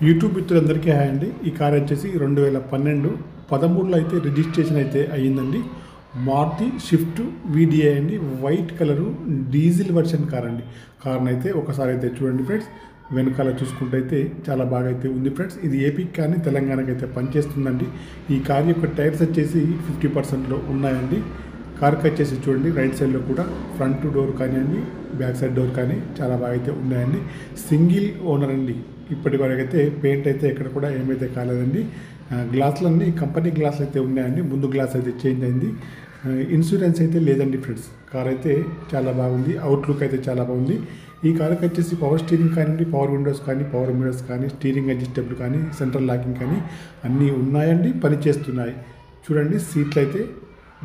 YouTube మిత్రులందరికీ hi అండి. ఈ కార్ వచ్చేసి 2012 13లో అయితే రిజిస్ట్రేషన్ అయితే అయ్యిందండి. మారుతి షిఫ్ట్ వీడిఐ అండి. White colour diesel version car అండి. కార్ని అయితే ఒకసారి అయితే చూడండి ఫ్రెండ్స్. వెనకాల చూసుకుంటే అయితే చాలా బాగా అయితే ఉంది ఫ్రెండ్స్. ఇది ఏపీకి కానీ తెలంగాణకి అయితే పనిచేస్తుందండి. ఈ కార్ యొక్క టైర్స్ వచ్చేసి 50%లో ఉన్నాయండి. కార్కి వచ్చేసి చూడండి రైట్ సైడ్లో కూడా ఫ్రంట్ డోర్ కానివ్వండి, బ్యాక్ సైడ్ డోర్ కానీ చాలా బాగా అయితే ఉన్నాయండి. సింగిల్ ఓనర్ అండి. ఇప్పటి వరకు అయితే పెయింట్ అయితే ఎక్కడ కూడా ఏమైతే కాలేదండి. గ్లాసులన్నీ కంపెనీ గ్లాసులు అయితే ఉన్నాయండి. ముందు గ్లాస్ అయితే చేంజ్ అయింది. ఇన్సూరెన్స్ అయితే లేదండి ఫ్రెండ్స్. కార్ అయితే చాలా బాగుంది. అవుట్లుక్ అయితే చాలా బాగుంది. ఈ కార్కి వచ్చేసి పవర్ స్టీరింగ్ కానివ్వండి, పవర్ విండోస్ కానీ, పవర్ మిరర్స్ కానీ, స్టీరింగ్ అడ్జస్టబుల్ కానీ, సెంట్రల్ లాకింగ్ కానీ అన్నీ ఉన్నాయండి, పనిచేస్తున్నాయి. చూడండి సీట్లు అయితే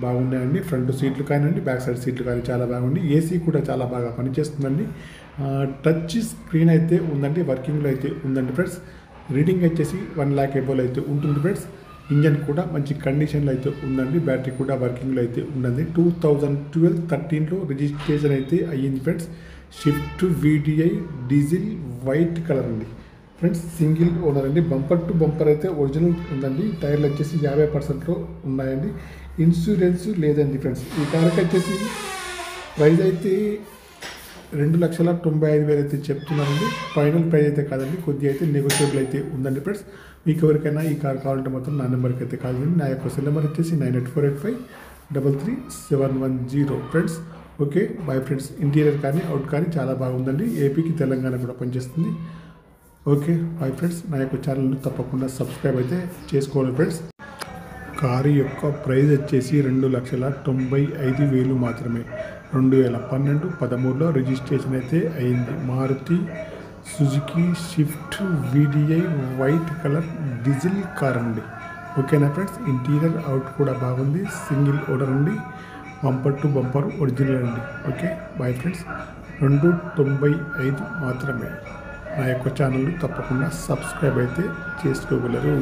బాగున్నాయండి. ఫ్రంట్ సీట్లు కానివ్వండి, బ్యాక్ సైడ్ సీట్లు కానీ చాలా బాగుంది. ఏసీ కూడా చాలా బాగా పనిచేస్తుందండి. టచ్ స్క్రీన్ అయితే ఉందండి, వర్కింగ్లో అయితే ఉందండి ఫ్రెండ్స్. రీడింగ్ వచ్చేసి 1 lakh ఎబోల్ అయితే ఉంటుంది ఫ్రెండ్స్. ఇంజన్ కూడా మంచి కండిషన్లో అయితే ఉందండి. బ్యాటరీ కూడా వర్కింగ్లో అయితే ఉందండి. 2012-13లో రిజిస్ట్రేషన్ అయితే అయ్యింది friends. Shift VDI diesel white colour అండి ఫ్రెండ్స్. సింగిల్ ఓనర్ అండి. బంపర్ టు బంపర్ అయితే ఒరిజినల్ ఉందండి. టైర్లు వచ్చేసి 50%లో ఉన్నాయండి. ఇన్సూరెన్స్ లేదండి ఫ్రెండ్స్. ఈ కార్కి వచ్చేసి ప్రైస్ అయితే 2,95,000 అయితే చెప్తున్నానండి. ఫైనల్ ప్రైస్ అయితే కాదండి, కొద్దిగా అయితే నెగోషియబుల్ అయితే ఉందండి ఫ్రెండ్స్. మీకు ఎవరికైనా ఈ కార్ కావాలంటే మాత్రం నా నెంబర్కి అయితే కాల్ చేయండి. నా యొక్క సెల్ నెంబర్ వచ్చేసి 9848533710 friends. Okay bye friends. Interior కానీ అవుట్ కానీ చాలా బాగుందండి. ఏపీకి తెలంగాణ కూడా పనిచేస్తుంది. Okay bye friends. నా యొక్క ఛానల్ని తప్పకుండా సబ్స్క్రైబ్ అయితే చేసుకోవాలి ఫ్రెండ్స్. కారు యొక్క ప్రైస్ వచ్చేసి 2,95,000 మాత్రమే. 2012-13లో రిజిస్ట్రేషన్ అయితే అయింది. Maruti Suzuki Swift VDI white colour diesel car అండి. ఓకేనా ఫ్రెండ్స్. ఇంటీరియర్ అవుట్ కూడా బాగుంది. సింగిల్ ఓనర్ అండి. బంపర్ టు బంపర్ ఒరిజినల్ అండి. Okay bye friends. 295 మాత్రమే. నా యొక్క ఛానల్ని తప్పకుండా సబ్స్క్రైబ్ అయితే చేసుకోగలరు.